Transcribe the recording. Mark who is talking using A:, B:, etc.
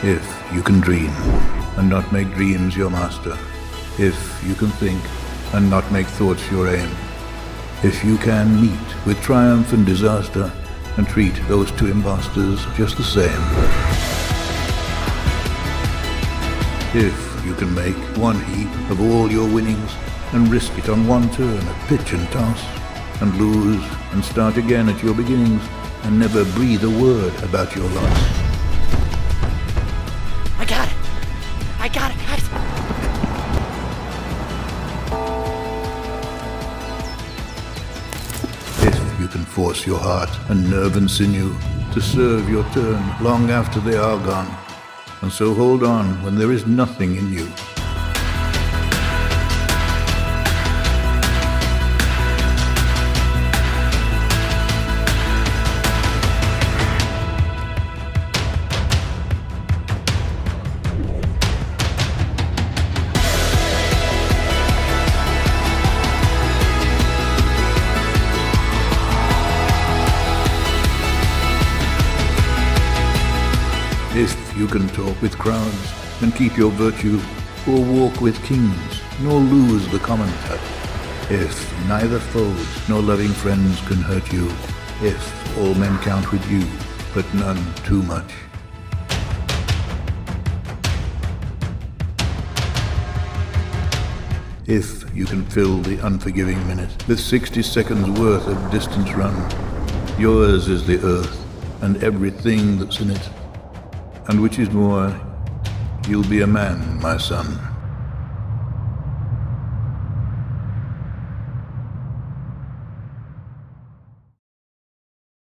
A: If you can dream and not make dreams your master. If you can think and not make thoughts your aim. If you can meet with triumph and disaster and treat those two impostors just the same. If you can make one heap of all your winnings and risk it on one turn at pitch and toss, and lose and start again at your beginnings and never breathe a word about your loss.
B: I got it, guys.
A: If you can force your heart and nerve and sinew to serve your turn long after they are gone, and so hold on when there is nothing in you. If you can talk with crowds and keep your virtue, or walk with kings, nor lose the common touch. If neither foes nor loving friends can hurt you, if all men count with you, but none too much. If you can fill the unforgiving minute with 60 seconds worth of distance run, yours is the earth and everything that's in it. And which is more, you'll be a man, my son.